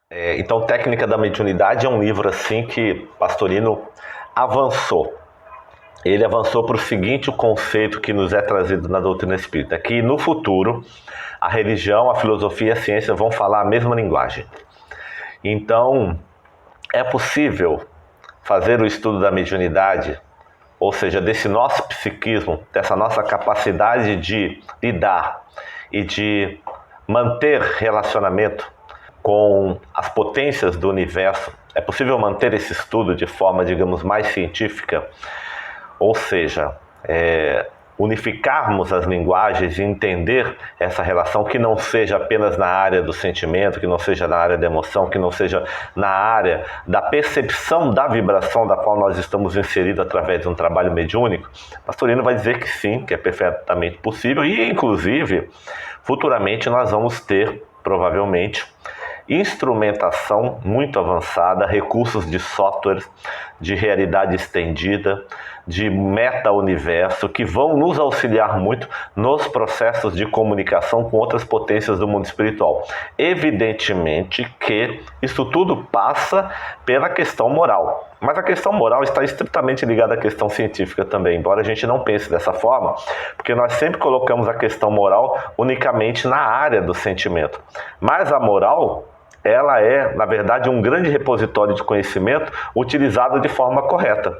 Então, Técnica da Mediunidade é um livro assim que Pastorino avançou. Ele avançou para o seguinte conceito que nos é trazido na doutrina espírita, que no futuro a religião, a filosofia e a ciência vão falar a mesma linguagem. Então, é possível fazer o estudo da mediunidade, ou seja, desse nosso psiquismo, dessa nossa capacidade de lidar e de manter relacionamento com as potências do universo. É possível manter esse estudo de forma, digamos, mais científica, ou seja, unificarmos as linguagens e entender essa relação que não seja apenas na área do sentimento, que não seja na área da emoção, que não seja na área da percepção da vibração da qual nós estamos inseridos através de um trabalho mediúnico. Pastorino vai dizer que sim, que é perfeitamente possível e, inclusive, futuramente nós vamos ter, provavelmente, instrumentação muito avançada, recursos de software, de realidade estendida, de meta-universo, que vão nos auxiliar muito nos processos de comunicação com outras potências do mundo espiritual. Evidentemente que isso tudo passa pela questão moral, mas a questão moral está estritamente ligada à questão científica também, embora a gente não pense dessa forma, porque nós sempre colocamos a questão moral unicamente na área do sentimento. Mas a moral, ela é, na verdade, um grande repositório de conhecimento utilizado de forma correta,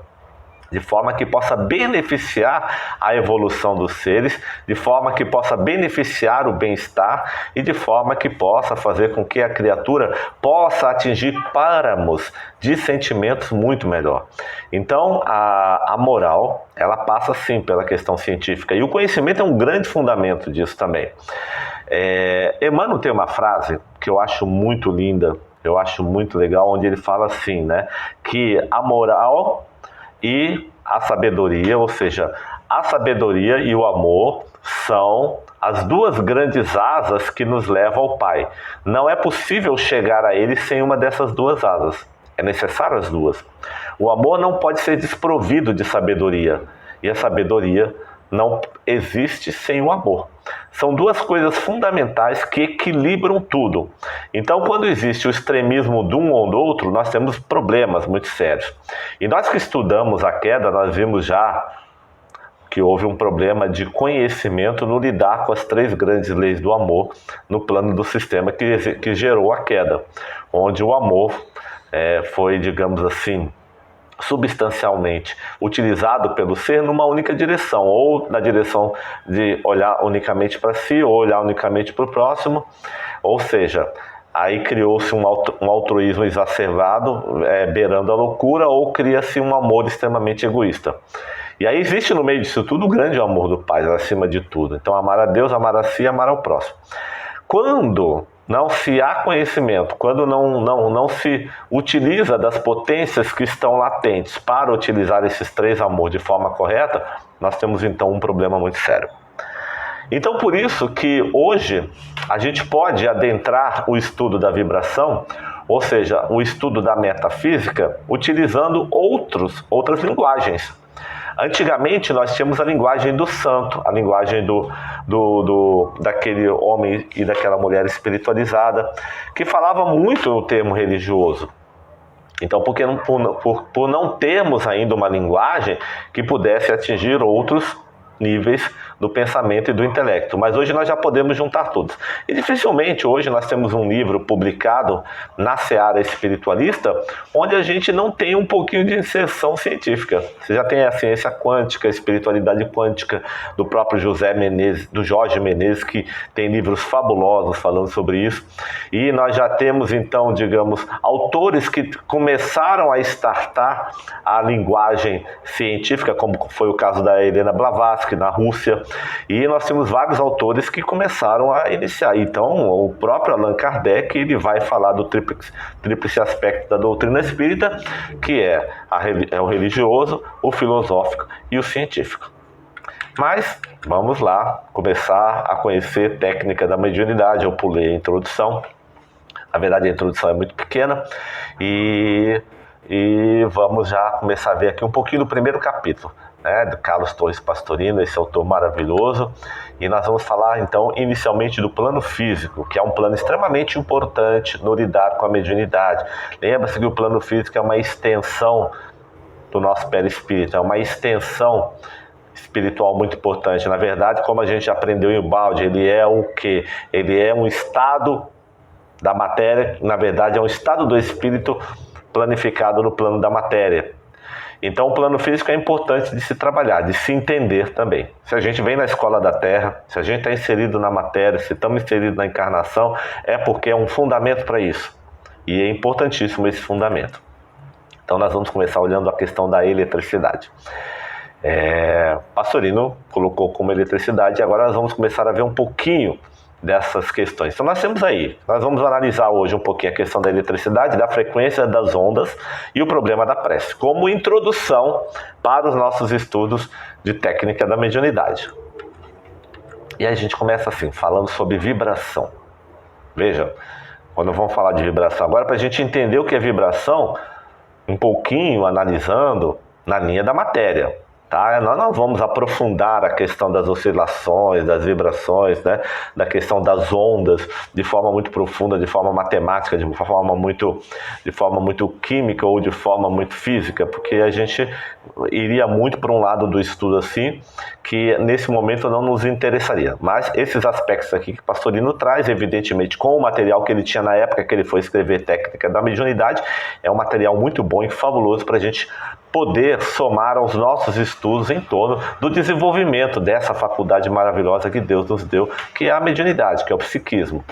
de forma que possa beneficiar a evolução dos seres, de forma que possa beneficiar o bem-estar e de forma que possa fazer com que a criatura possa atingir páramos de sentimentos muito melhor. Então, a moral, ela passa sim pela questão científica e o conhecimento é um grande fundamento disso também. Emmanuel tem uma frase que eu acho muito linda, eu acho muito legal, onde ele fala assim, né, que a moral e a sabedoria, ou seja, a sabedoria e o amor são as duas grandes asas que nos levam ao Pai. Não é possível chegar a Ele sem uma dessas duas asas. É necessário as duas. O amor não pode ser desprovido de sabedoria. E a sabedoria não existe sem o amor. São duas coisas fundamentais que equilibram tudo. Então, quando existe o extremismo de um ou do outro, nós temos problemas muito sérios. E nós que estudamos a queda, nós vimos já que houve um problema de conhecimento no lidar com as três grandes leis do amor no plano do sistema que gerou a queda, onde o amor foi, digamos assim, substancialmente utilizado pelo ser numa única direção, ou na direção de olhar unicamente para si, ou olhar unicamente para o próximo, ou seja, aí criou-se um altruísmo exacerbado, beirando a loucura, ou cria-se um amor extremamente egoísta. E aí existe no meio disso tudo o grande amor do Pai, acima de tudo. Então, amar a Deus, amar a si e amar ao próximo. Quando não se há conhecimento, quando não se utiliza das potências que estão latentes para utilizar esses três amores de forma correta, nós temos então um problema muito sério. Então, por isso que hoje a gente pode adentrar o estudo da vibração, ou seja, o estudo da metafísica, utilizando outras linguagens. Antigamente nós tínhamos a linguagem do santo, a linguagem daquele homem e daquela mulher espiritualizada, que falava muito no termo religioso. Então, por não termos ainda uma linguagem que pudesse atingir outros níveis do pensamento e do intelecto, mas hoje nós já podemos juntar todos. E dificilmente hoje nós temos um livro publicado na seara espiritualista onde a gente não tem um pouquinho de inserção científica. Você já tem a ciência quântica, a espiritualidade quântica do próprio do Jorge Menezes, que tem livros fabulosos falando sobre isso. E nós já temos então, digamos, autores que começaram a startar a linguagem científica, como foi o caso da Helena Blavatsky na Rússia, e nós temos vários autores que começaram a iniciar. Então, o próprio Allan Kardec, ele vai falar do tríplice aspecto da doutrina espírita, que é o religioso, o filosófico e o científico. Mas, vamos lá, começar a conhecer técnica da mediunidade. Eu pulei a introdução. Na verdade, a introdução é muito pequena e e vamos já começar a ver aqui um pouquinho do primeiro capítulo, né, do Carlos Torres Pastorino, esse autor maravilhoso. E nós vamos falar então inicialmente do plano físico, que é um plano extremamente importante no lidar com a mediunidade. Lembra-se que o plano físico é uma extensão do nosso perispírito, é uma extensão espiritual muito importante. Na verdade, como a gente aprendeu em Balde, ele é o quê? Ele é um estado da matéria, na verdade é um estado do espírito planificado no plano da matéria. Então o plano físico é importante de se trabalhar, de se entender também. Se a gente vem na escola da Terra, se a gente está inserido na matéria, se estamos inseridos na encarnação, é porque é um fundamento para isso. E é importantíssimo esse fundamento. Então nós vamos começar olhando a questão da eletricidade. Pastorino colocou como eletricidade, e agora nós vamos começar a ver um pouquinho dessas questões. Então nós vamos analisar hoje um pouquinho a questão da eletricidade, da frequência das ondas e o problema da prece, como introdução para os nossos estudos de técnica da mediunidade. E aí a gente começa assim, falando sobre vibração. Veja, quando vamos falar de vibração agora, para a gente entender o que é vibração, um pouquinho analisando na linha da matéria. Tá? Nós não vamos aprofundar a questão das oscilações, das vibrações, né? Da questão das ondas de forma muito profunda, de forma matemática, de forma muito química ou de forma muito física, porque a gente iria muito para um lado do estudo assim, que nesse momento não nos interessaria. Mas esses aspectos aqui que Pastorino traz, evidentemente, com o material que ele tinha na época que ele foi escrever Técnica da Mediunidade, é um material muito bom e fabuloso para a gente poder somar aos nossos estudos em torno do desenvolvimento dessa faculdade maravilhosa que Deus nos deu, que é a mediunidade, que é o psiquismo.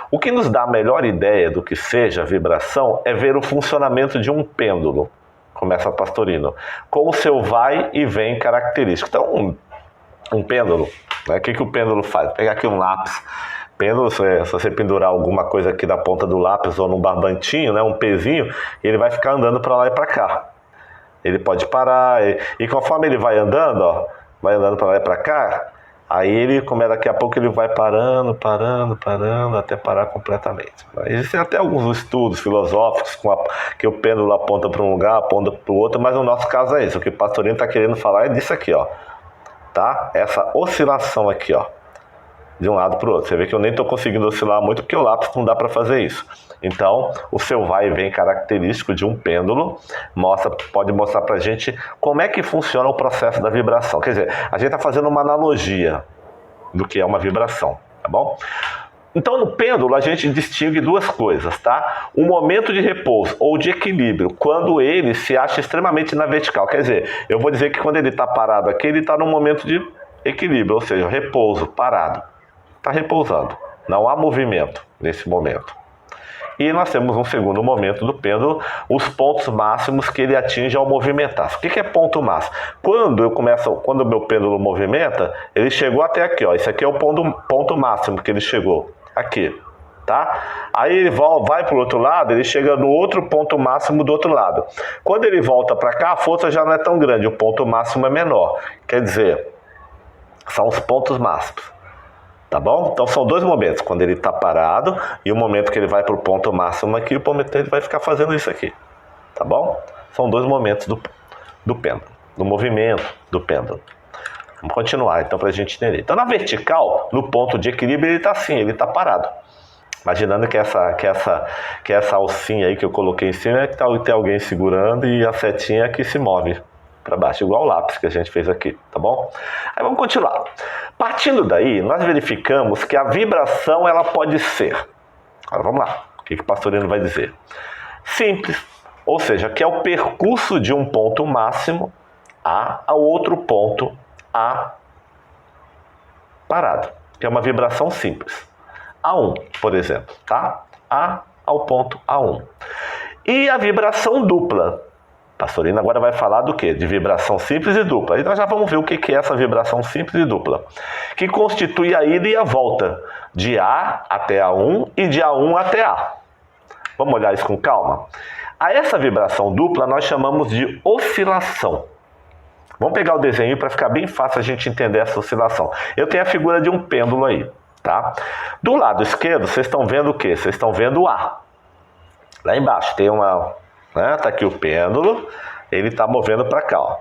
O que nos dá a melhor ideia do que seja a vibração é ver o funcionamento de um pêndulo, começa Pastorino, com o seu vai e vem característico. Então, um pêndulo, né? O que o pêndulo faz? Pegar aqui um lápis. Pêndulo, se você pendurar alguma coisa aqui da ponta do lápis ou num barbantinho, né, um pezinho, ele vai ficar andando para lá e para cá. Ele pode parar, e conforme ele vai andando, ó, vai andando para lá e para cá, aí ele, como é daqui a pouco, ele vai parando, até parar completamente. Existem até alguns estudos filosóficos que o pêndulo aponta para um lugar, aponta para o outro, mas no nosso caso é isso. O que o Pastorino está querendo falar é disso aqui, ó, tá? Essa oscilação aqui, ó, de um lado para o outro. Você vê que eu nem estou conseguindo oscilar muito porque o lápis não dá para fazer isso. Então, o seu vai e vem característico de um pêndulo pode mostrar para a gente como é que funciona o processo da vibração. Quer dizer, a gente está fazendo uma analogia do que é uma vibração, tá bom? Então, no pêndulo, a gente distingue duas coisas, tá? Um momento de repouso ou de equilíbrio, quando ele se acha extremamente na vertical. Quer dizer, eu vou dizer que quando ele está parado aqui, ele está num momento de equilíbrio, ou seja, repouso, parado. Está repousando, não há movimento nesse momento. E nós temos um segundo momento do pêndulo, os pontos máximos que ele atinge ao movimentar. O que é ponto máximo? Quando o meu pêndulo movimenta, ele chegou até aqui, ó. Esse aqui é o ponto máximo que ele chegou, aqui, tá? Aí ele vai para o outro lado, ele chega no outro ponto máximo do outro lado. Quando ele volta para cá, a força já não é tão grande, o ponto máximo é menor. Quer dizer, são os pontos máximos. Tá bom? Então são dois momentos, quando ele está parado e o momento que ele vai para o ponto máximo aqui, o momento que ele vai ficar fazendo isso aqui. Tá bom? São dois momentos do pêndulo, do movimento do pêndulo. Vamos continuar então para a gente entender. Então na vertical, no ponto de equilíbrio, ele está assim, ele está parado. Imaginando que essa alcinha aí que eu coloquei em cima é que tem alguém segurando e a setinha que se move para baixo, igual o lápis que a gente fez aqui, tá bom? Aí vamos continuar. Partindo daí, nós verificamos que a vibração ela pode ser, agora vamos lá, o que o Pastorino vai dizer? Simples, ou seja, que é o percurso de um ponto máximo A ao outro ponto A parado, que é uma vibração simples. A1, por exemplo, tá? A ao ponto A1. E a vibração dupla. Pastorino agora vai falar do quê? De vibração simples e dupla. Então já vamos ver o que é essa vibração simples e dupla. Que constitui a ida e a volta de A até A1 e de A1 até A. Vamos olhar isso com calma? A essa vibração dupla nós chamamos de oscilação. Vamos pegar o desenho para ficar bem fácil a gente entender essa oscilação. Eu tenho a figura de um pêndulo aí, tá? Do lado esquerdo, vocês estão vendo o quê? Vocês estão vendo o A. Lá embaixo tem né? Tá aqui o pêndulo, ele está movendo para cá, ó.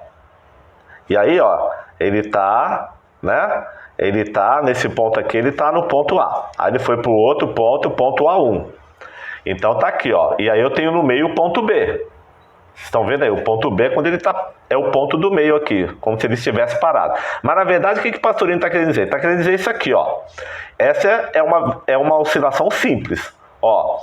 E aí, ó, ele tá, né? Ele tá nesse ponto aqui, ele tá no ponto A. Aí ele foi para o outro ponto, ponto A1. Então tá aqui, ó. E aí eu tenho no meio o ponto B. Vocês estão vendo aí? O ponto B é quando ele tá, é o ponto do meio aqui, como se ele estivesse parado. Mas na verdade, o que o Pastorino está querendo dizer? Ele está querendo dizer isso aqui, ó. Essa é uma oscilação simples, ó,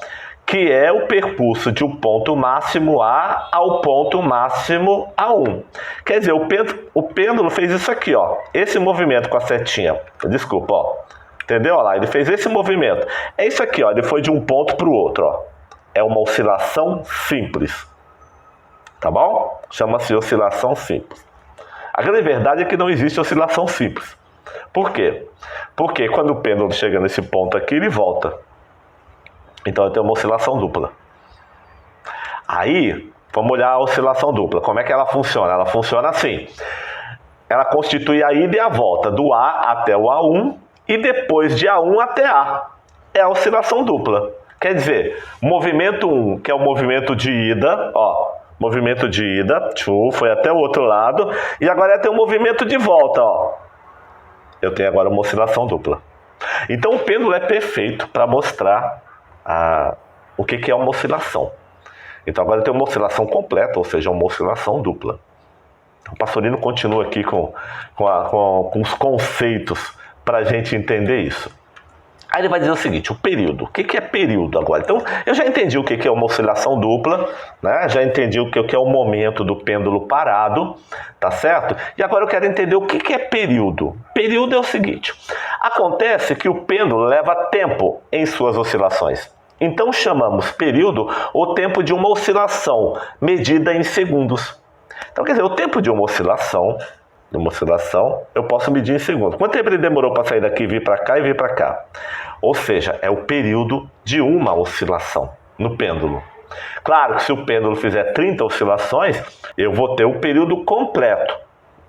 que é o percurso de um ponto máximo A ao ponto máximo A1. Quer dizer, o pêndulo fez isso aqui, ó. Esse movimento com a setinha. Desculpa, ó. Entendeu? Olha lá, ele fez esse movimento. É isso aqui, ó. Ele foi de um ponto para o outro, ó. É uma oscilação simples. Tá bom? Chama-se oscilação simples. A grande verdade é que não existe oscilação simples. Por quê? Porque quando o pêndulo chega nesse ponto aqui, ele volta. Então eu tenho uma oscilação dupla. Aí, vamos olhar a oscilação dupla. Como é que ela funciona? Ela funciona assim. Ela constitui a ida e a volta do A até o A1 e depois de A1 até A. É a oscilação dupla. Quer dizer, movimento 1, que é o movimento de ida, ó. Movimento de ida, foi até o outro lado. E agora tem um movimento de volta, ó. Eu tenho agora uma oscilação dupla. Então o pêndulo é perfeito para mostrar o que é uma oscilação. Então agora eu tenho uma oscilação completa, ou seja, uma oscilação dupla. O Pastorino continua aqui com os conceitos para a gente entender isso. Aí ele vai dizer o seguinte, o período. O que é período agora? Então, eu já entendi o que é uma oscilação dupla, né? Já entendi o que é o momento do pêndulo parado, tá certo? E agora eu quero entender o que é período. Período é o seguinte, acontece que o pêndulo leva tempo em suas oscilações. Então, chamamos período o tempo de uma oscilação, medida em segundos. Então, quer dizer, o tempo de uma oscilação, eu posso medir em segundos. Quanto tempo ele demorou para sair daqui, vir para cá e vir para cá? Ou seja, é o período de uma oscilação no pêndulo. Claro que se o pêndulo fizer 30 oscilações, eu vou ter o período completo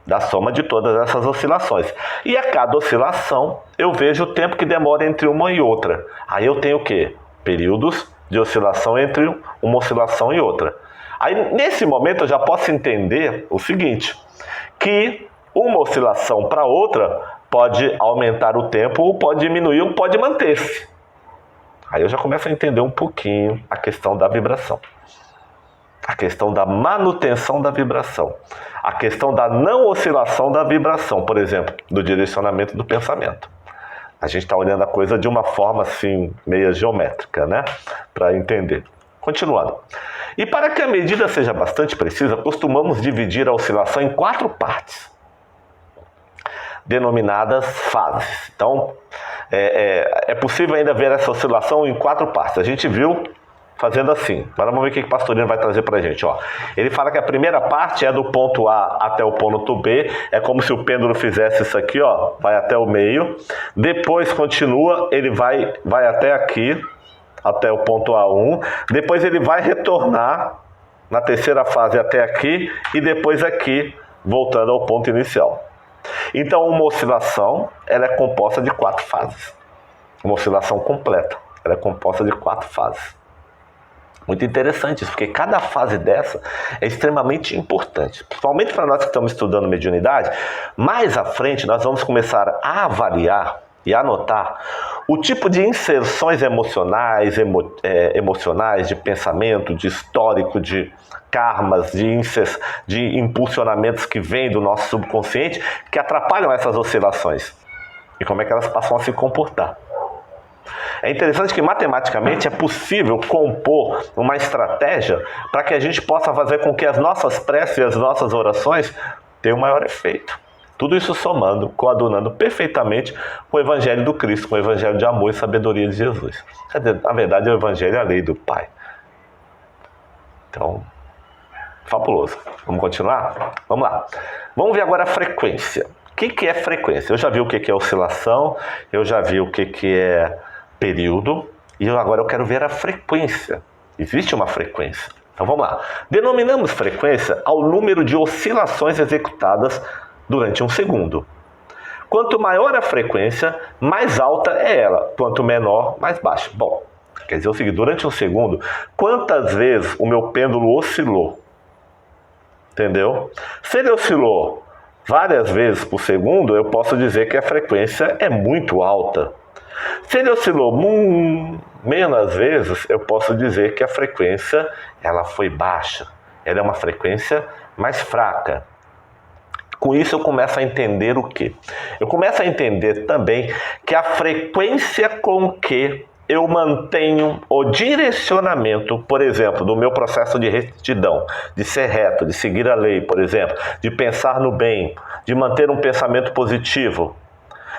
da soma de todas essas oscilações. E a cada oscilação, eu vejo o tempo que demora entre uma e outra. Aí eu tenho o quê? Períodos de oscilação entre uma oscilação e outra. Aí, nesse momento, eu já posso entender o seguinte, que uma oscilação para outra pode aumentar o tempo, ou pode diminuir, ou pode manter-se. Aí eu já começo a entender um pouquinho a questão da vibração. A questão da manutenção da vibração. A questão da não oscilação da vibração, por exemplo, do direcionamento do pensamento. A gente está olhando a coisa de uma forma assim, meio geométrica, né? Para entender. Continuando. E para que a medida seja bastante precisa, costumamos dividir a oscilação em 4 partes, denominadas fases. Então, é possível ainda ver essa oscilação em 4 partes. A gente viu fazendo assim. Agora vamos ver o que o Pastorino vai trazer para a gente. Ó. Ele fala que a primeira parte é do ponto A até o ponto B. É como se o pêndulo fizesse isso aqui, ó, vai até o meio. Depois continua, ele vai até aqui, até o ponto A1, depois ele vai retornar na terceira fase até aqui e depois aqui, voltando ao ponto inicial. Então uma oscilação, ela é composta de 4 fases. Uma oscilação completa, ela é composta de 4 fases. Muito interessante isso, porque cada fase dessa é extremamente importante, principalmente para nós que estamos estudando mediunidade. Mais à frente nós vamos começar a avaliar e anotar o tipo de inserções emocionais, de pensamento, de histórico, de karmas, de impulsionamentos que vêm do nosso subconsciente, que atrapalham essas oscilações. E como é que elas passam a se comportar. É interessante que matematicamente é possível compor uma estratégia para que a gente possa fazer com que as nossas preces e as nossas orações tenham um maior efeito. Tudo isso somando, coadunando perfeitamente com o Evangelho do Cristo, com o Evangelho de amor e sabedoria de Jesus. Na verdade, o Evangelho é a lei do Pai. Então, fabuloso. Vamos continuar? Vamos lá. Vamos ver agora a frequência. O que é frequência? Eu já vi o que é oscilação, eu já vi o que é período, e agora eu quero ver a frequência. Existe uma frequência. Então vamos lá. Denominamos frequência ao número de oscilações executadas durante um segundo. Quanto maior a frequência, mais alta é ela. Quanto menor, mais baixa. Bom, Quer dizer o seguinte, durante um segundo, quantas vezes o meu pêndulo oscilou? Entendeu? Se ele oscilou várias vezes por segundo, eu posso dizer que a frequência é muito alta. Se ele oscilou menos vezes, eu posso dizer que a frequência ela foi baixa. Ela é uma frequência mais fraca. Com isso eu começo a entender o quê? Eu começo a entender também que a frequência com que eu mantenho o direcionamento, por exemplo, do meu processo de retidão, de ser reto, de seguir a lei, por exemplo, de pensar no bem, de manter um pensamento positivo,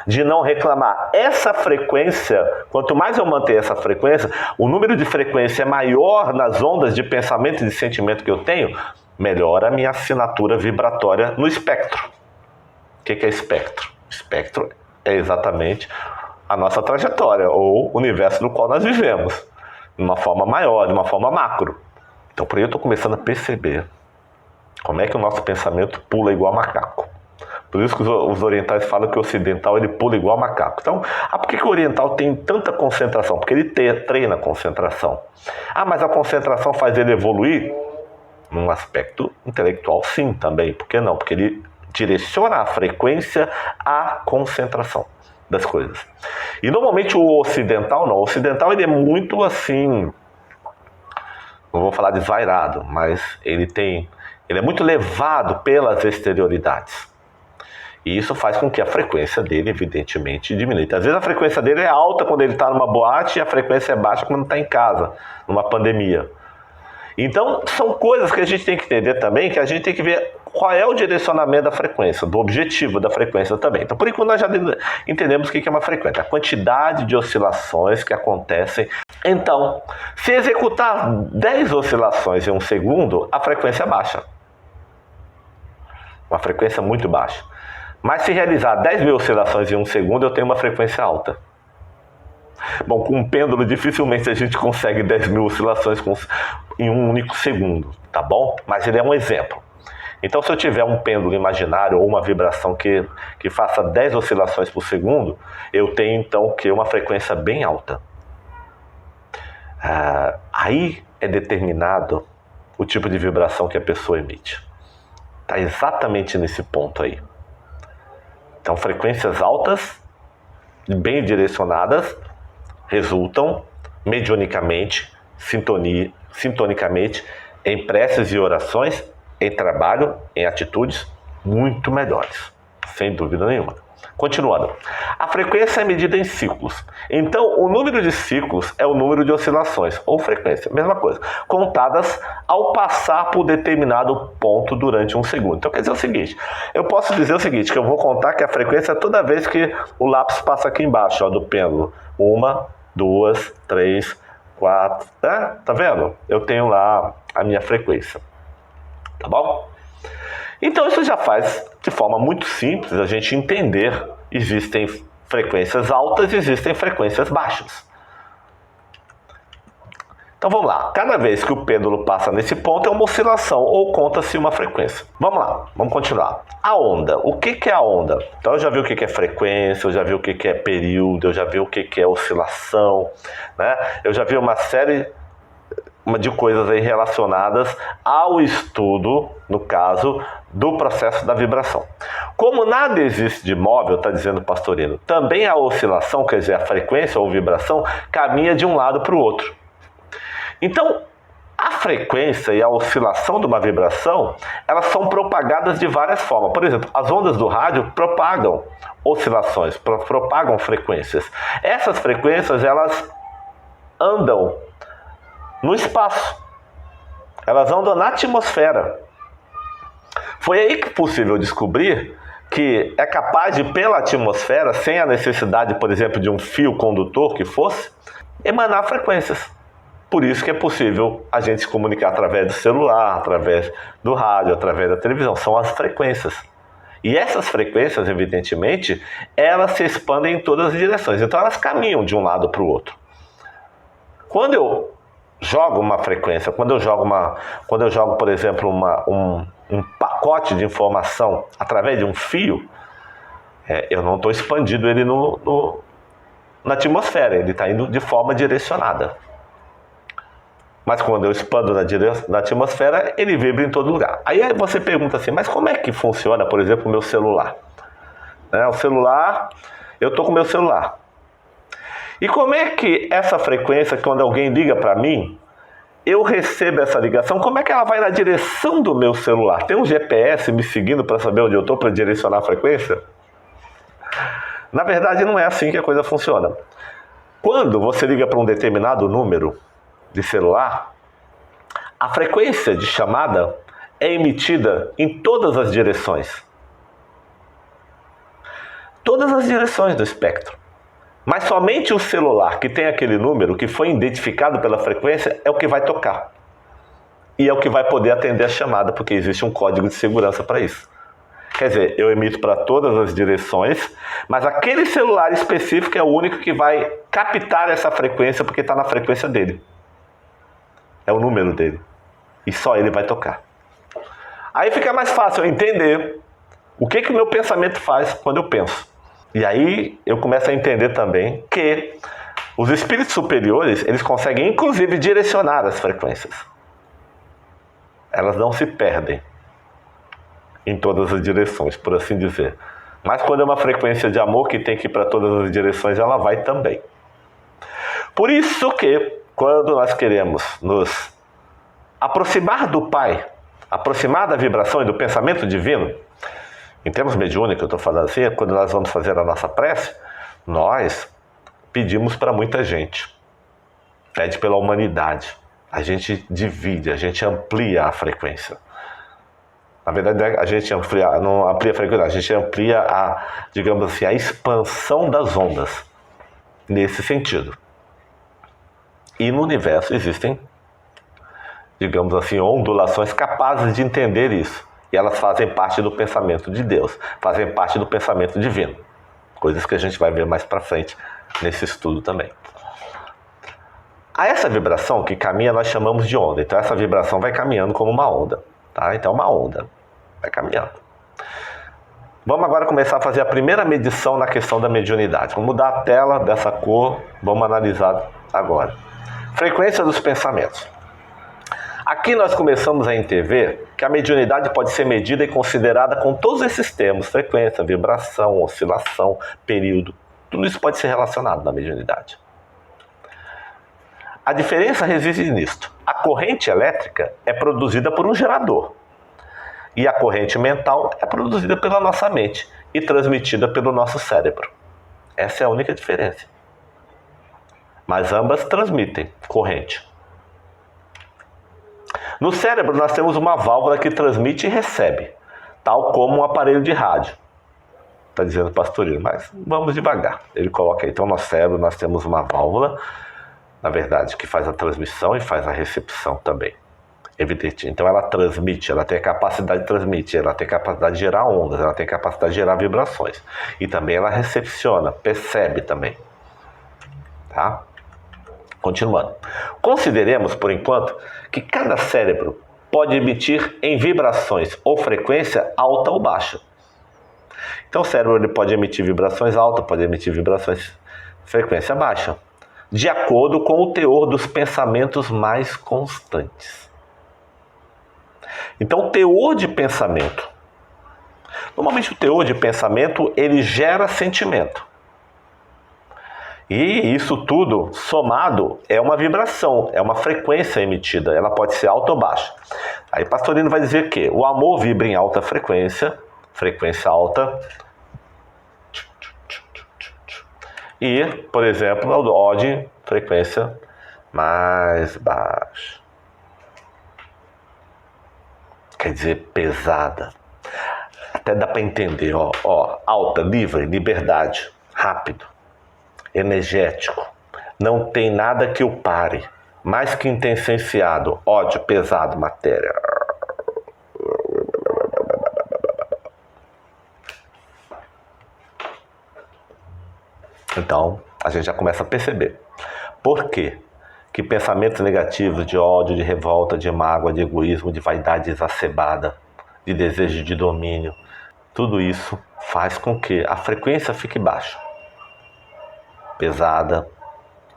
de não reclamar. Essa frequência, quanto mais eu manter essa frequência, o número de frequência é maior nas ondas de pensamento e de sentimento que eu tenho, melhora a minha assinatura vibratória no espectro. O que é espectro? Espectro é exatamente a nossa trajetória, ou o universo no qual nós vivemos, de uma forma maior, de uma forma macro. Então, por aí eu estou começando a perceber como é que o nosso pensamento pula igual macaco. Por isso que os orientais falam que o ocidental ele pula igual macaco. Então, por que o oriental tem tanta concentração? Porque ele treina a concentração. Mas a concentração faz ele evoluir? Num aspecto intelectual, sim, também. Por que não? Porque ele direciona a frequência à concentração das coisas. E normalmente o ocidental não. O ocidental ele é muito assim, não vou falar desvairado, mas ele é muito levado pelas exterioridades. E isso faz com que a frequência dele, evidentemente, diminua. Às vezes a frequência dele é alta quando ele está numa boate e a frequência é baixa quando está em casa, numa pandemia. Então, são coisas que a gente tem que entender também, que a gente tem que ver qual é o direcionamento da frequência, do objetivo da frequência também. Então, por enquanto, nós já entendemos o que é uma frequência, a quantidade de oscilações que acontecem. Então, se executar 10 oscilações em um segundo, a frequência é baixa. Uma frequência muito baixa. Mas se realizar 10 mil oscilações em um segundo, eu tenho uma frequência alta. Bom, com um pêndulo dificilmente a gente consegue 10 mil oscilações em um único segundo, tá bom? Mas ele é um exemplo. Então, se eu tiver um pêndulo imaginário ou uma vibração que faça 10 oscilações por segundo, eu tenho então uma frequência bem alta. Aí é determinado o tipo de vibração que a pessoa emite. Está exatamente nesse ponto aí. Então, frequências altas, bem direcionadas, resultam mediunicamente, sintonicamente, em preces e orações, em trabalho, em atitudes muito melhores, sem dúvida nenhuma. Continuando, a frequência é medida em ciclos. Então, o número de ciclos é o número de oscilações, ou frequência, mesma coisa, contadas ao passar por determinado ponto durante um segundo. Então, quer dizer o seguinte, eu posso dizer o seguinte, que eu vou contar que a frequência é toda vez que o lápis passa aqui embaixo, do pêndulo. 1, 2, 3, 4, tá vendo? Eu tenho lá a minha frequência, tá bom? Então isso já faz de forma muito simples a gente entender, existem frequências altas e existem frequências baixas. Então vamos lá, cada vez que o pêndulo passa nesse ponto é uma oscilação ou conta-se uma frequência. Vamos lá, vamos continuar. A onda, o que é a onda? Então eu já vi o que é frequência, eu já vi o que é período, eu já vi o que é oscilação, né? Eu já vi uma série de coisas aí relacionadas ao estudo, no caso, do processo da vibração. Como nada existe de móvel, está dizendo o Pastorino, também a oscilação, quer dizer, a frequência ou vibração, caminha de um lado para o outro. Então, a frequência e a oscilação de uma vibração, elas são propagadas de várias formas. Por exemplo, as ondas do rádio propagam oscilações, propagam frequências. Essas frequências, elas andam no espaço. Elas andam na atmosfera. Foi aí que é possível descobrir que é capaz de, pela atmosfera, sem a necessidade, por exemplo, de um fio condutor que fosse, emanar frequências. Por isso que é possível a gente se comunicar através do celular, através do rádio, através da televisão. São as frequências. E essas frequências, evidentemente, elas se expandem em todas as direções. Então elas caminham de um lado para o outro. Quando eu jogo uma frequência, quando eu jogo, por exemplo, um pacote de informação através de um fio, eu não estou expandindo ele na atmosfera, ele está indo de forma direcionada. Mas quando eu expando na atmosfera, ele vibra em todo lugar. Aí você pergunta assim, mas como é que funciona, por exemplo, o meu celular? O celular, eu estou com o meu celular. E como é que essa frequência, quando alguém liga para mim, eu recebo essa ligação, como é que ela vai na direção do meu celular? Tem um GPS me seguindo para saber onde eu estou, para direcionar a frequência? Na verdade, não é assim que a coisa funciona. Quando você liga para um determinado número de celular, a frequência de chamada é emitida em todas as direções. Todas as direções do espectro. Mas somente o celular que tem aquele número, que foi identificado pela frequência, é o que vai tocar. E é o que vai poder atender a chamada, porque existe um código de segurança para isso. Quer dizer, eu emito para todas as direções, mas aquele celular específico é o único que vai captar essa frequência, porque está na frequência dele. É o número dele. E só ele vai tocar. Aí fica mais fácil eu entender o que o meu pensamento faz quando eu penso. E aí eu começo a entender também que os espíritos superiores, eles conseguem inclusive direcionar as frequências. Elas não se perdem em todas as direções, por assim dizer. Mas quando é uma frequência de amor que tem que ir para todas as direções, ela vai também. Por isso que, quando nós queremos nos aproximar do Pai, aproximar da vibração e do pensamento divino, em termos mediúnicos, eu estou falando assim, quando nós vamos fazer a nossa prece, nós pedimos para muita gente. Pede pela humanidade. A gente divide, a gente amplia a frequência. Na verdade, a gente não amplia a frequência, a gente amplia digamos assim, a expansão das ondas. Nesse sentido. E no universo existem, digamos assim, ondulações capazes de entender isso. E elas fazem parte do pensamento de Deus, fazem parte do pensamento divino. Coisas que a gente vai ver mais para frente nesse estudo também. A essa vibração que caminha nós chamamos de onda. Então essa vibração vai caminhando como uma onda. Tá? Então uma onda vai caminhando. Vamos agora começar a fazer a primeira medição na questão da mediunidade. Vamos mudar a tela dessa cor, vamos analisar agora. Frequência dos pensamentos. Aqui nós começamos a entender que a mediunidade pode ser medida e considerada com todos esses termos: frequência, vibração, oscilação, período. Tudo isso pode ser relacionado na mediunidade. A diferença reside nisto. A corrente elétrica é produzida por um gerador. E a corrente mental é produzida pela nossa mente e transmitida pelo nosso cérebro. Essa é a única diferença. Mas ambas transmitem corrente. No cérebro nós temos uma válvula que transmite e recebe, tal como um aparelho de rádio. Está dizendo o Pastorino, mas vamos devagar. Ele coloca aí, então no cérebro nós temos uma válvula, na verdade, que faz a transmissão e faz a recepção também. Evidente. Então ela transmite, ela tem a capacidade de transmitir, ela tem a capacidade de gerar ondas, ela tem a capacidade de gerar vibrações. E também ela recepciona, percebe também. Tá? Continuando. Consideremos, por enquanto, que cada cérebro pode emitir em vibrações ou frequência alta ou baixa. Então o cérebro ele pode emitir vibrações altas, pode emitir vibrações frequência baixa, de acordo com o teor dos pensamentos mais constantes. Então o teor de pensamento. Normalmente o teor de pensamento ele gera sentimento. E isso tudo somado é uma vibração, é uma frequência emitida, ela pode ser alta ou baixa. Aí Pastorino vai dizer que o amor vibra em alta frequência, frequência alta, e, por exemplo, o ódio, frequência mais baixa. Quer dizer, pesada. Até dá para entender, alta, livre, liberdade, rápido. Energético, não tem nada que o pare, mais que intensenciado, ódio, pesado, matéria. Então, a gente já começa a perceber. Por quê? Que pensamentos negativos de ódio, de revolta, de mágoa, de egoísmo, de vaidade exacerbada, de desejo de domínio, tudo isso faz com que a frequência fique baixa. Pesada,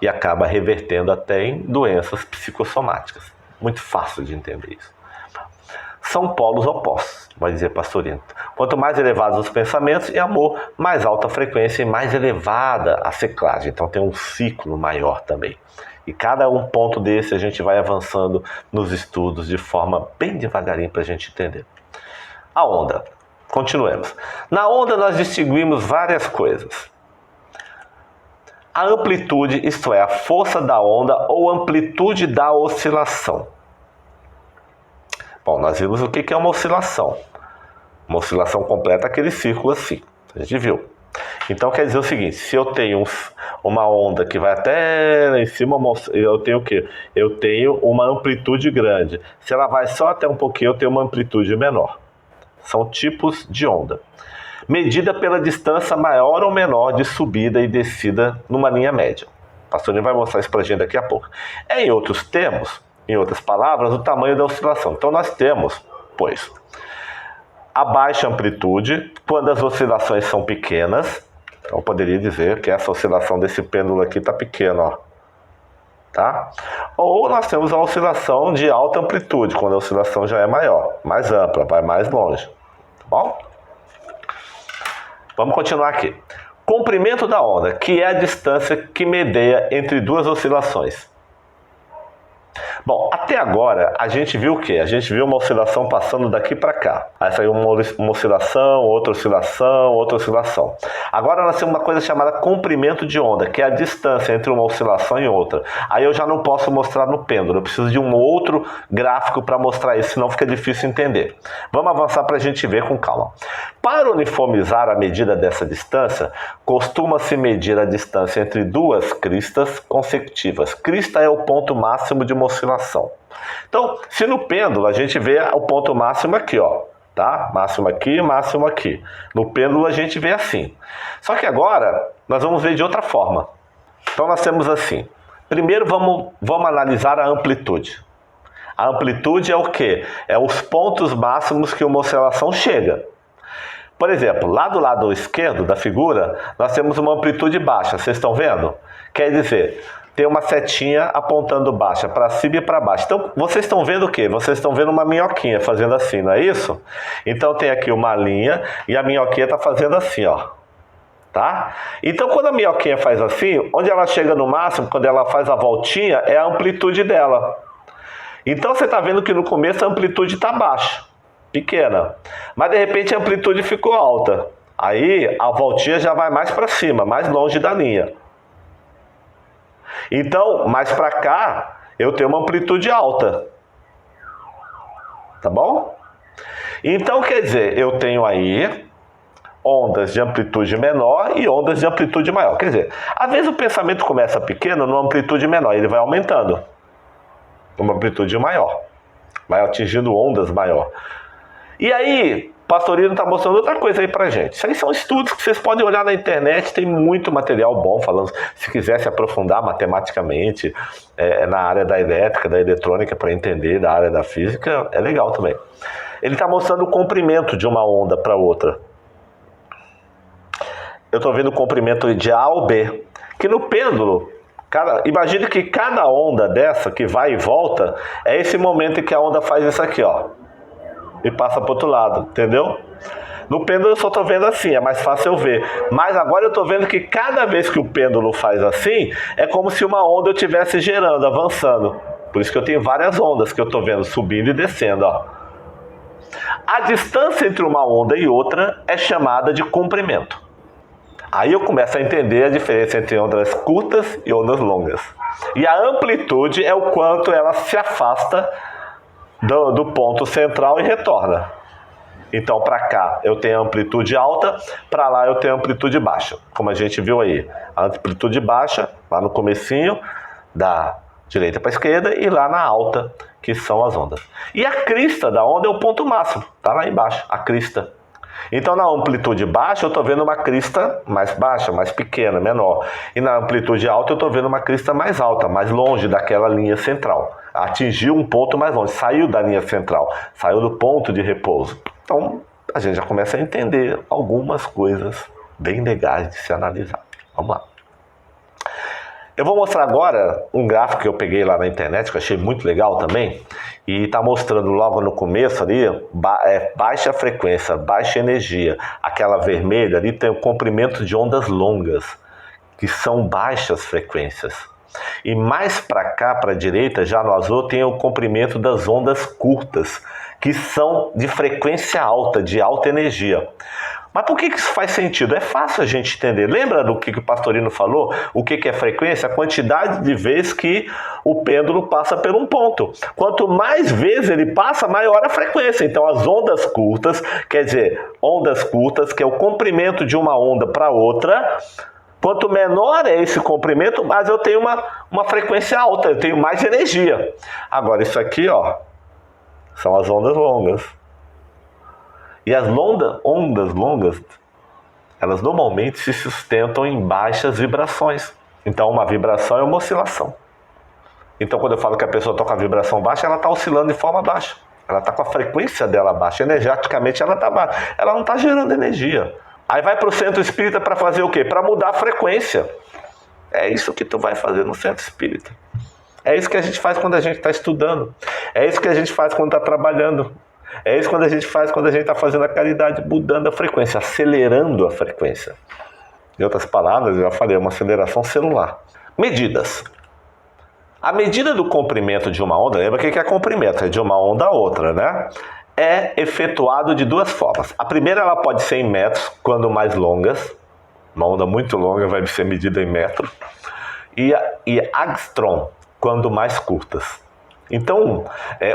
e acaba revertendo até em doenças psicossomáticas. Muito fácil de entender isso. São polos opostos, vai dizer Pastorino. Quanto mais elevados os pensamentos e amor, mais alta a frequência e mais elevada a ciclagem. Então tem um ciclo maior também. E cada um ponto desse a gente vai avançando nos estudos de forma bem devagarinho para a gente entender. A onda. Continuemos. Na onda nós distinguimos várias coisas. A amplitude, isto é, a força da onda ou amplitude da oscilação. Bom, nós vimos o que é uma oscilação. Uma oscilação completa é aquele círculo assim. A gente viu. Então quer dizer o seguinte, se eu tenho uma onda que vai até lá em cima, eu tenho o quê? Eu tenho uma amplitude grande. Se ela vai só até um pouquinho, eu tenho uma amplitude menor. São tipos de onda. Medida pela distância maior ou menor de subida e descida numa linha média. O Pastorino vai mostrar isso para a gente daqui a pouco. Em outros termos, em outras palavras, o tamanho da oscilação. Então nós temos, pois, a baixa amplitude, quando as oscilações são pequenas. Então eu poderia dizer que essa oscilação desse pêndulo aqui está pequena, ó. Tá? Ou nós temos a oscilação de alta amplitude, quando a oscilação já é maior, mais ampla, vai mais longe. Tá bom? Vamos continuar aqui. Comprimento da onda, que é a distância que medeia entre duas oscilações. Bom, até agora a gente viu o quê? A gente viu uma oscilação passando daqui para cá. Aí saiu uma oscilação, outra oscilação, outra oscilação. Agora nós temos uma coisa chamada comprimento de onda, que é a distância entre uma oscilação e outra. Aí eu já não posso mostrar no pêndulo, eu preciso de um outro gráfico para mostrar isso, senão fica difícil entender. Vamos avançar para a gente ver com calma. Para uniformizar a medida dessa distância, costuma-se medir a distância entre duas cristas consecutivas. Crista é o ponto máximo de uma oscilação. Então, se no pêndulo a gente vê o ponto máximo aqui, ó, tá? Máximo aqui, máximo aqui. No pêndulo a gente vê assim. Só que agora nós vamos ver de outra forma. Então nós temos assim. Primeiro vamos analisar a amplitude. A amplitude é o quê? É os pontos máximos que uma oscilação chega. Por exemplo, lá do lado esquerdo da figura, nós temos uma amplitude baixa. Vocês estão vendo? Quer dizer, tem uma setinha apontando baixa para cima e para baixo. Então, vocês estão vendo o quê? Vocês estão vendo uma minhoquinha fazendo assim, não é isso? Então, tem aqui uma linha e a minhoquinha está fazendo assim, ó. Tá? Então, quando a minhoquinha faz assim, onde ela chega no máximo, quando ela faz a voltinha, é a amplitude dela. Então, você está vendo que no começo a amplitude está baixa, pequena. Mas, de repente, a amplitude ficou alta. Aí, a voltinha já vai mais para cima, mais longe da linha. Então, mais para cá, eu tenho uma amplitude alta. Tá bom? Então, quer dizer, eu tenho aí ondas de amplitude menor e ondas de amplitude maior. Quer dizer, às vezes o pensamento começa pequeno numa amplitude menor, ele vai aumentando. Uma amplitude maior. Vai atingindo ondas maior. E aí, Pastorino está mostrando outra coisa aí pra gente. Isso aí são estudos que vocês podem olhar na internet, tem muito material bom falando, se quiser se aprofundar matematicamente na área da elétrica, da eletrônica, para entender da área da física, é legal também. Ele está mostrando o comprimento de uma onda para outra. Eu estou vendo o comprimento de A ou B, que no pêndulo, imagine que cada onda dessa que vai e volta, é esse momento em que a onda faz isso aqui, ó. E passa para o outro lado, entendeu? No pêndulo eu só estou vendo assim, é mais fácil eu ver. Mas agora eu estou vendo que cada vez que o pêndulo faz assim, é como se uma onda eu estivesse gerando, avançando. Por isso que eu tenho várias ondas que eu estou vendo subindo e descendo, ó. A distância entre uma onda e outra é chamada de comprimento. Aí eu começo a entender a diferença entre ondas curtas e ondas longas. E a amplitude é o quanto ela se afasta do ponto central e retorna. Então, para cá eu tenho amplitude alta, para lá eu tenho amplitude baixa. Como a gente viu aí, a amplitude baixa, lá no comecinho, da direita para a esquerda, e lá na alta, que são as ondas. E a crista da onda é o ponto máximo, tá lá embaixo, a crista. Então, na amplitude baixa, eu estou vendo uma crista mais baixa, mais pequena, menor. E na amplitude alta, eu estou vendo uma crista mais alta, mais longe daquela linha central. Atingiu um ponto mais longe, saiu da linha central, saiu do ponto de repouso. Então, a gente já começa a entender algumas coisas bem legais de se analisar. Vamos lá. Eu vou mostrar agora um gráfico que eu peguei lá na internet, que eu achei muito legal também, e está mostrando logo no começo ali, baixa frequência, baixa energia. Aquela vermelha ali tem o comprimento de ondas longas, que são baixas frequências. E mais para cá, para a direita, já no azul, tem o comprimento das ondas curtas, que são de frequência alta, de alta energia. Mas por que isso faz sentido? É fácil a gente entender. Lembra do que o Pastorino falou? O que é frequência? A quantidade de vezes que o pêndulo passa por um ponto. Quanto mais vezes ele passa, maior a frequência. Então as ondas curtas, quer dizer, ondas curtas, que é o comprimento de uma onda para outra, quanto menor é esse comprimento, mais eu tenho uma frequência alta, eu tenho mais energia. Agora isso aqui, ó, são as ondas longas. E as ondas longas, elas normalmente se sustentam em baixas vibrações. Então uma vibração é uma oscilação. Então quando eu falo que a pessoa está com a vibração baixa, ela está oscilando de forma baixa. Ela está com a frequência dela baixa. Energeticamente ela está baixa. Ela não está gerando energia. Aí vai para o centro espírita para fazer o quê? Para mudar a frequência. É isso que tu vai fazer no centro espírita. É isso que a gente faz quando a gente está estudando. É isso que a gente faz quando está trabalhando. É isso quando a gente faz quando a gente está fazendo a caridade, mudando a frequência, acelerando a frequência. Em outras palavras, eu já falei, é uma aceleração celular. Medidas. A medida do comprimento de uma onda, lembra o que é comprimento? É de uma onda a outra, né? É efetuado de duas formas. A primeira, ela pode ser em metros, quando mais longas. Uma onda muito longa vai ser medida em metros. E Ångström, quando mais curtas. Então,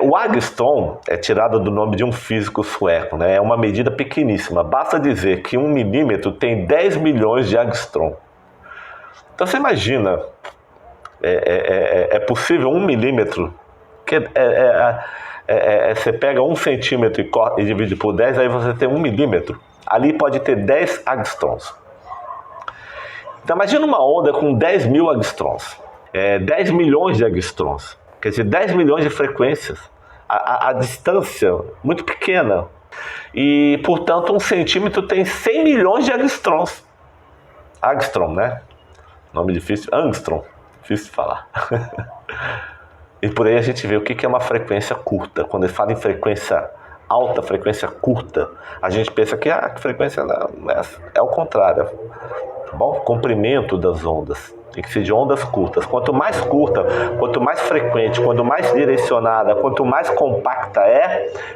o Ångström é tirado do nome de um físico sueco, né? É uma medida pequeníssima. Basta dizer que 1 milímetro tem 10 milhões de Ångström. Então você imagina, é possível 1 milímetro, que você pega 1 centímetro e divide por 10, aí você tem 1 milímetro. Ali pode ter 10 Ångströms. Então imagina uma onda com 10 mil Ångströms, 10 milhões de Ångströms. Quer dizer, 10 milhões de frequências, a distância muito pequena. E, portanto, 1 centímetro tem 100 milhões de Ångströms. Ångström, né? Nome difícil. Ångström. Difícil de falar. E por aí a gente vê o que é uma frequência curta. Quando ele fala em frequência alta, frequência curta, a gente pensa que a frequência é o contrário. Tá bom? Comprimento das ondas. Tem que ser de ondas curtas. Quanto mais curta, quanto mais frequente, quanto mais direcionada, quanto mais compacta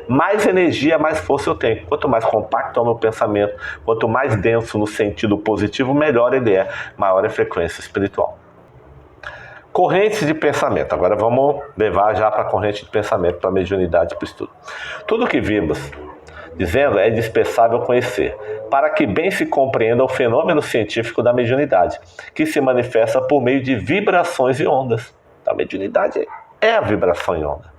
mais energia, mais força eu tenho. Quanto mais compacto é o meu pensamento, quanto mais denso no sentido positivo, melhor ele é, maior é a frequência espiritual. Correntes de pensamento. Agora vamos levar já para a corrente de pensamento, para a mediunidade, para o estudo. Tudo que vimos dizendo é dispensável conhecer, para que bem se compreenda o fenômeno científico da mediunidade, que se manifesta por meio de vibrações e ondas. A mediunidade é a vibração em onda.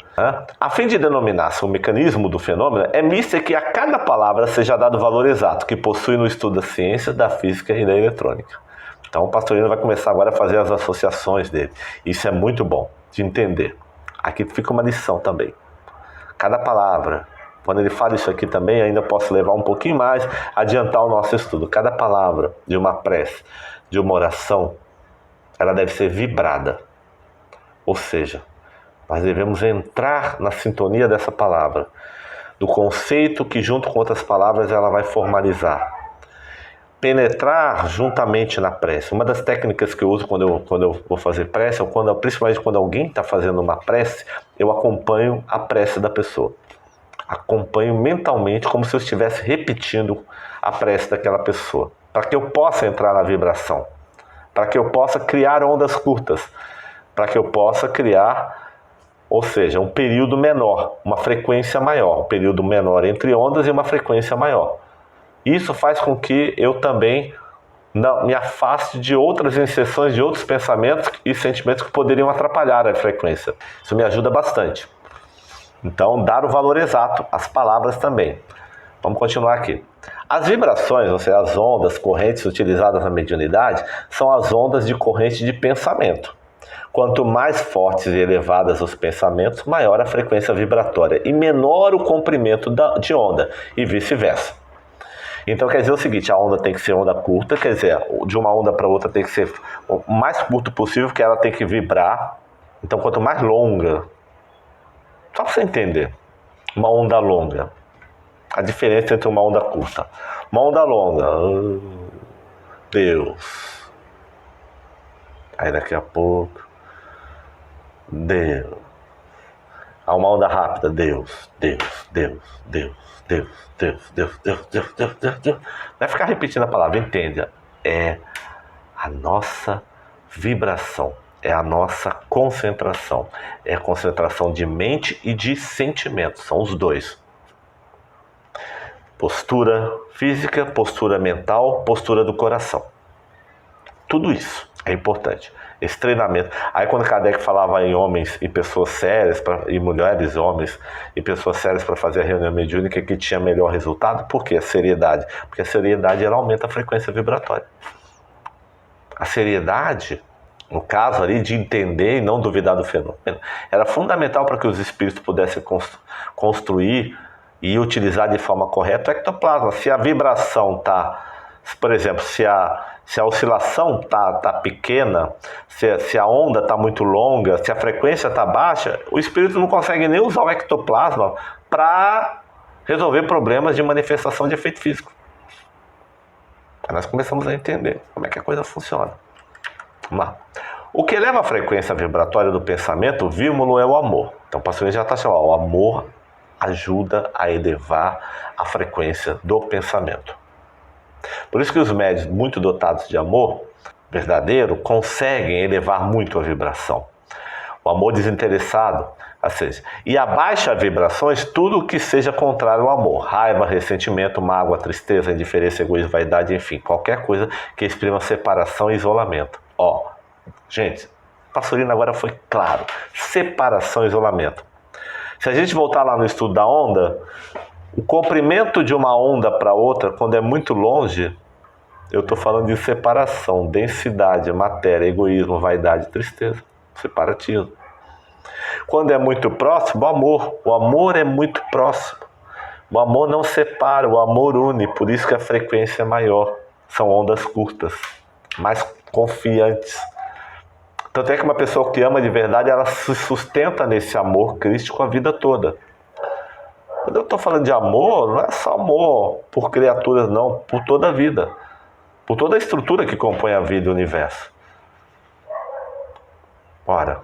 A fim de denominar-se o mecanismo do fenômeno, é mister que a cada palavra seja dado o valor exato que possui no estudo da ciência, da física e da eletrônica. Então o Pastorino vai começar agora a fazer as associações dele. Isso é muito bom de entender. Aqui fica uma lição também. Cada palavra, quando ele fala isso aqui também, ainda posso levar um pouquinho mais, adiantar o nosso estudo. Cada palavra de uma prece, de uma oração, ela deve ser vibrada. Ou seja, nós devemos entrar na sintonia dessa palavra, do conceito que junto com outras palavras ela vai formalizar. Penetrar juntamente na prece. Uma das técnicas que eu uso quando eu vou fazer prece, ou principalmente quando alguém está fazendo uma prece, eu acompanho a prece da pessoa. Acompanho mentalmente como se eu estivesse repetindo a prece daquela pessoa, para que eu possa entrar na vibração, para que eu possa criar ondas curtas, para que eu possa criar, ou seja, um período menor, uma frequência maior, um período menor entre ondas e uma frequência maior. Isso faz com que eu também me afaste de outras inserções, de outros pensamentos e sentimentos que poderiam atrapalhar a frequência. Isso me ajuda bastante. Então, dar o valor exato às palavras também. Vamos continuar aqui. As vibrações, ou seja, as ondas, correntes utilizadas na mediunidade, são as ondas de corrente de pensamento. Quanto mais fortes e elevadas os pensamentos, maior a frequência vibratória e menor o comprimento de onda, e vice-versa. Então quer dizer o seguinte, a onda tem que ser onda curta, quer dizer, de uma onda para outra tem que ser o mais curto possível, que ela tem que vibrar. Então quanto mais longa, só para você entender, uma onda longa, a diferença entre uma onda curta. Uma onda longa, Deus. Aí daqui a pouco, Deus. Há uma onda rápida, Deus, Deus, Deus, Deus, Deus, Deus, Deus, Deus, Deus, Deus, Deus, Deus. Não vai ficar repetindo a palavra, entenda. É a nossa vibração, é a nossa concentração. É a concentração de mente e de sentimento, são os dois. Postura física, postura mental, postura do coração. Tudo isso é importante. Esse treinamento. Aí quando Kardec falava em homens e pessoas sérias, e mulheres, homens e pessoas sérias para fazer a reunião mediúnica que tinha melhor resultado, por quê? A seriedade. Porque a seriedade ela aumenta a frequência vibratória. A seriedade, no caso ali de entender e não duvidar do fenômeno, era fundamental para que os espíritos pudessem construir e utilizar de forma correta o ectoplasma. Se a vibração está, por exemplo, se a oscilação tá pequena, se a onda está muito longa, se a frequência está baixa, o espírito não consegue nem usar o ectoplasma para resolver problemas de manifestação de efeito físico. Aí nós começamos a entender como é que a coisa funciona. Vamos lá. O que eleva a frequência vibratória do pensamento, vimos-lo, é o amor. Então o pastor já está chamando, o amor ajuda a elevar a frequência do pensamento. Por isso que os médiuns muito dotados de amor verdadeiro conseguem elevar muito a vibração. O amor desinteressado, ou seja, e abaixa vibrações tudo que seja contrário ao amor. Raiva, ressentimento, mágoa, tristeza, indiferença, egoísmo, vaidade, enfim, qualquer coisa que exprima separação e isolamento. Ó, gente, Pastorino agora foi claro. Separação e isolamento. Se a gente voltar lá no estudo da onda, o comprimento de uma onda para outra, quando é muito longe, eu estou falando de separação, densidade, matéria, egoísmo, vaidade, tristeza, separatismo. Quando é muito próximo, o amor é muito próximo. O amor não separa, o amor une, por isso que a frequência é maior. São ondas curtas, mais confiantes. Tanto é que uma pessoa que ama de verdade, ela se sustenta nesse amor crístico a vida toda. Quando eu estou falando de amor, não é só amor por criaturas, não, por toda a vida. Por toda a estrutura que compõe a vida e o universo. Ora,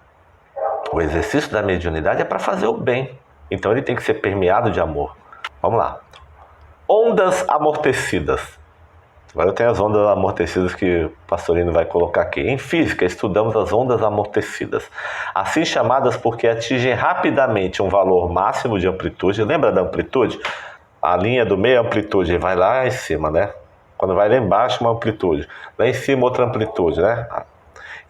o exercício da mediunidade é para fazer o bem. Então ele tem que ser permeado de amor. Vamos lá. Ondas amortecidas. Agora eu tenho as ondas amortecidas que o Pastorino vai colocar aqui. Em física, estudamos as ondas amortecidas, assim chamadas porque atingem rapidamente um valor máximo de amplitude. Lembra da amplitude? A linha do meio é amplitude, vai lá em cima, né? Quando vai lá embaixo, uma amplitude. Lá em cima, outra amplitude, né?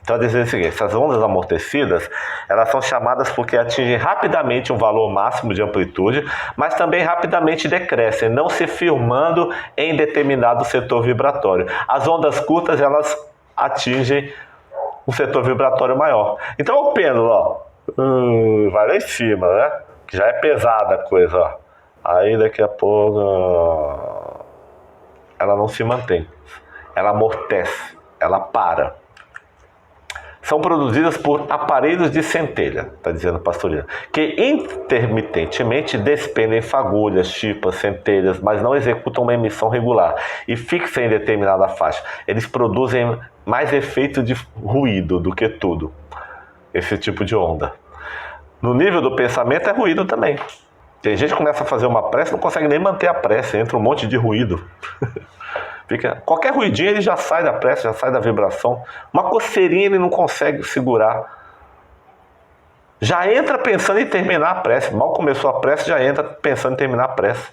Então, dizer o seguinte, essas ondas amortecidas, elas são chamadas porque atingem rapidamente um valor máximo de amplitude, mas também rapidamente decrescem, não se firmando em determinado setor vibratório. As ondas curtas, elas atingem um setor vibratório maior. Então, o pêndulo, ó, vai lá em cima, né? Que já é pesada a coisa, ó. Aí, daqui a pouco, ela não se mantém. Ela amortece, ela para. São produzidas por aparelhos de centelha, está dizendo o Pastorino, que intermitentemente despendem fagulhas, chipas, centelhas, mas não executam uma emissão regular e fixam em determinada faixa. Eles produzem mais efeito de ruído do que tudo, esse tipo de onda. No nível do pensamento é ruído também. Tem gente que começa a fazer uma prece e não consegue nem manter a prece, entra um monte de ruído. Qualquer ruidinho ele já sai da prece, já sai da vibração. Uma coceirinha ele não consegue segurar. Já entra pensando em terminar a prece. Mal começou a prece, já entra pensando em terminar a prece.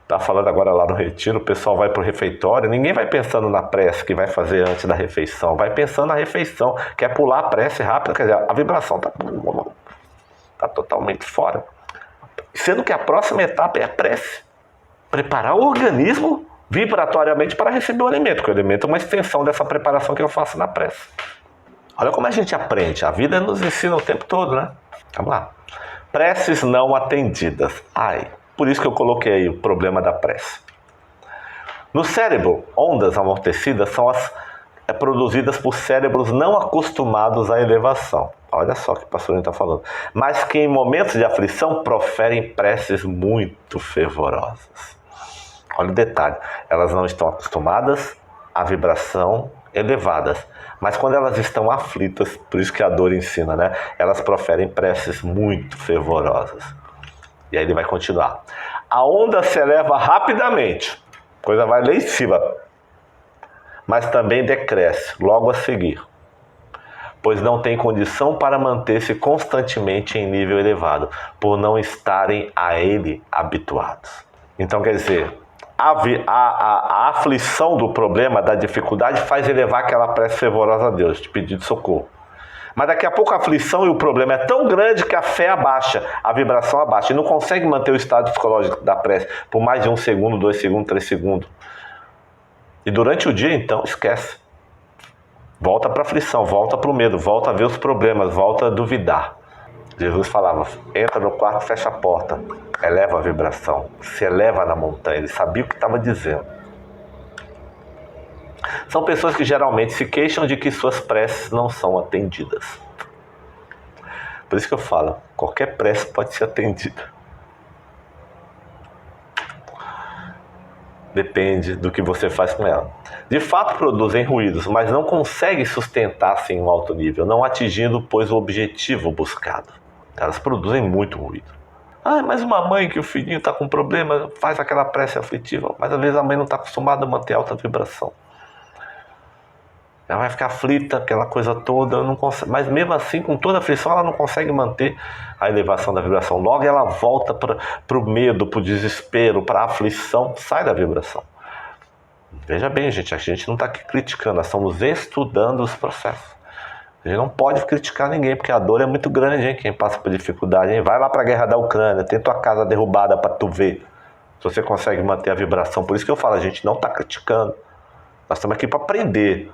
Tá falando agora lá no retiro, o pessoal vai pro refeitório. Ninguém vai pensando na prece que vai fazer antes da refeição. Vai pensando na refeição, quer pular a prece rápido. Quer dizer, a vibração tá totalmente fora. Sendo que a próxima etapa é a prece. Preparar o organismo vibratoriamente para receber o alimento, porque o alimento é uma extensão dessa preparação que eu faço na prece. Olha como a gente aprende, a vida nos ensina o tempo todo, né? Vamos lá. Preces não atendidas. Por isso que eu coloquei aí o problema da prece. No cérebro, ondas amortecidas são as produzidas por cérebros não acostumados à elevação. Olha só o que o pastor está falando. Mas que em momentos de aflição proferem preces muito fervorosas. Olha o detalhe. Elas não estão acostumadas à vibração elevadas. Mas quando elas estão aflitas, por isso que a dor ensina, né? Elas proferem preces muito fervorosas. E aí ele vai continuar. A onda se eleva rapidamente. A coisa vai lá em cima. Mas também decresce logo a seguir, pois não tem condição para manter-se constantemente em nível elevado, por não estarem a ele habituados. Então, quer dizer, a aflição do problema, da dificuldade, faz elevar aquela prece fervorosa a Deus, de pedido de socorro. Mas daqui a pouco a aflição e o problema é tão grande que a fé abaixa, a vibração abaixa, e não consegue manter o estado psicológico da prece por mais de 1 segundo, 2 segundos, 3 segundos. E durante o dia, então, esquece. Volta para a aflição, volta para o medo, volta a ver os problemas, volta a duvidar. Jesus falava, entra no quarto, fecha a porta, eleva a vibração, se eleva na montanha. Ele sabia o que estava dizendo. São pessoas que geralmente se queixam de que suas preces não são atendidas. Por isso que eu falo, qualquer prece pode ser atendida. Depende do que você faz com ela. De fato produzem ruídos, mas não conseguem sustentar-se em um alto nível, não atingindo, pois, o objetivo buscado. Elas produzem muito ruído. Mas uma mãe que o filhinho está com problema faz aquela prece aflitiva, mas às vezes a mãe não está acostumada a manter alta vibração. Ela vai ficar aflita, aquela coisa toda, não consegue, mas mesmo assim, com toda a aflição, ela não consegue manter a elevação da vibração. Logo ela volta para o medo, para o desespero, para a aflição, sai da vibração. Veja bem, gente, a gente não está aqui criticando, nós estamos estudando os processos. A gente não pode criticar ninguém, porque a dor é muito grande, hein? Quem passa por dificuldade, hein? Vai lá para a guerra da Ucrânia, tem tua casa derrubada para tu ver se você consegue manter a vibração. Por isso que eu falo, a gente não está criticando. Nós estamos aqui para aprender.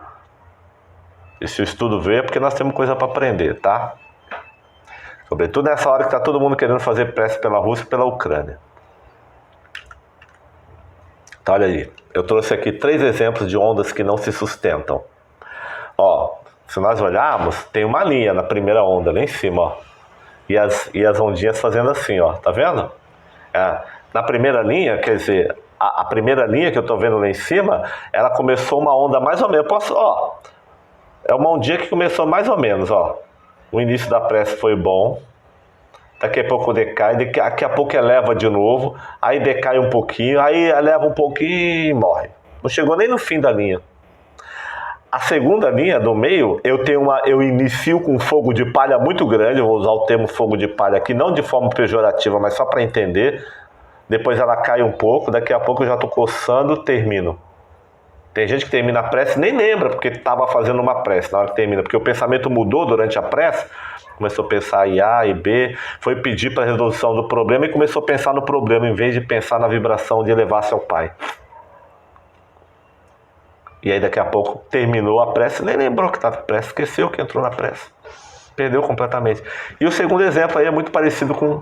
E se o estudo veio é porque nós temos coisa para aprender, tá? Sobretudo nessa hora que está todo mundo querendo fazer prece pela Rússia e pela Ucrânia. Então, olha aí. Eu trouxe aqui 3 exemplos de ondas que não se sustentam. Ó, se nós olharmos, tem uma linha na primeira onda, lá em cima, ó. E as ondinhas fazendo assim, ó. Tá vendo? Na primeira linha, quer dizer, a primeira linha que eu tô vendo lá em cima, ela começou uma onda mais ou menos. É uma ondinha que começou mais ou menos, ó. O início da prece foi bom. Daqui a pouco decai, daqui a pouco eleva de novo. Aí decai um pouquinho, aí eleva um pouquinho e morre. Não chegou nem no fim da linha. A segunda linha, do meio, eu inicio com fogo de palha muito grande. Eu vou usar o termo fogo de palha aqui, não de forma pejorativa, mas só para entender. Depois ela cai um pouco, daqui a pouco eu já estou coçando, termino. Tem gente que termina a prece e nem lembra porque estava fazendo uma prece na hora que termina, porque o pensamento mudou durante a prece, começou a pensar em A e B, foi pedir para a resolução do problema e começou a pensar no problema em vez de pensar na vibração de elevar-se ao Pai. E aí daqui a pouco terminou a prece, nem lembrou que estava na prece, esqueceu que entrou na prece, perdeu completamente. E o segundo exemplo aí é muito parecido com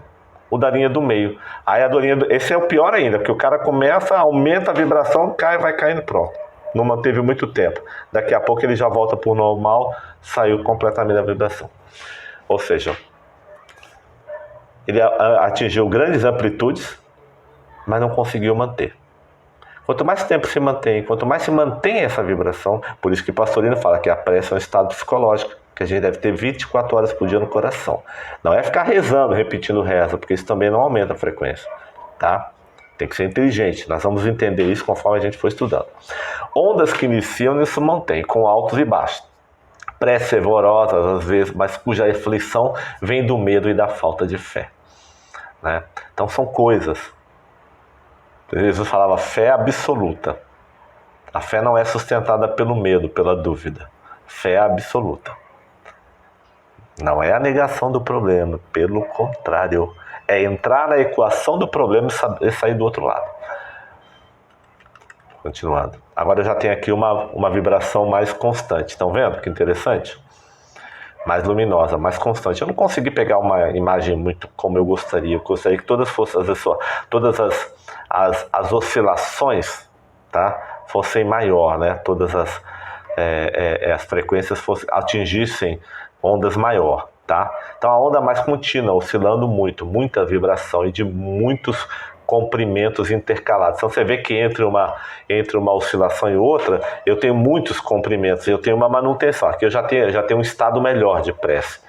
o da linha do meio. Aí esse é o pior ainda, porque o cara começa, aumenta a vibração, vai caindo, pronto. Não manteve muito tempo. Daqui a pouco ele já volta para o normal, saiu completamente da vibração. Ou seja, ele atingiu grandes amplitudes, mas não conseguiu manter. Quanto mais tempo se mantém, quanto mais se mantém essa vibração, por isso que Pastorino fala que a prece é um estado psicológico, que a gente deve ter 24 horas por dia no coração. Não é ficar rezando, repetindo reza, porque isso também não aumenta a frequência, tá? Tem que ser inteligente, nós vamos entender isso conforme a gente for estudando. Ondas que iniciam e se mantêm, com altos e baixos. Preces fervorosas, às vezes, mas cuja aflição vem do medo e da falta de fé. Né? Então são coisas. Jesus falava fé absoluta. A fé não é sustentada pelo medo, pela dúvida. Fé absoluta. Não é a negação do problema, pelo contrário. É entrar na equação do problema e sair do outro lado. Continuando. Agora eu já tenho aqui uma vibração mais constante. Estão vendo que interessante? Mais luminosa, mais constante. Eu não consegui pegar uma imagem muito como eu gostaria. Eu gostaria que todas fossem, todas as oscilações tá, fossem maior, né? Todas as frequências atingissem ondas maior, tá? Então a onda mais contínua, oscilando muito, muita vibração e de muitos comprimentos intercalados. Então você vê que entre uma oscilação e outra, eu tenho muitos comprimentos, eu tenho uma manutenção. Aqui eu já tenho um estado melhor de prece.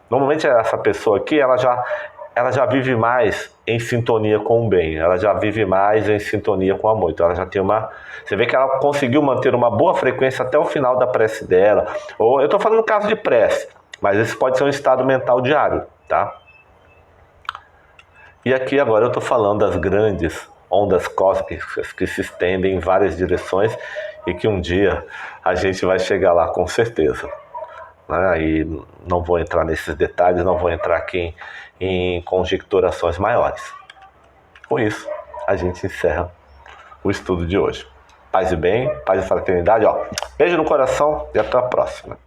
Normalmente essa pessoa aqui, ela já vive mais em sintonia com o bem, ela já vive mais em sintonia com o amor. Então ela já tem você vê que ela conseguiu manter uma boa frequência até o final da prece dela. Ou eu estou falando no caso de prece, mas esse pode ser um estado mental diário, tá? E aqui agora eu estou falando das grandes ondas cósmicas que se estendem em várias direções e que um dia a gente vai chegar lá com certeza. Né? E não vou entrar nesses detalhes, não vou entrar aqui em conjecturações maiores. Com isso, a gente encerra o estudo de hoje. Paz e bem, paz e fraternidade. Beijo no coração e até a próxima.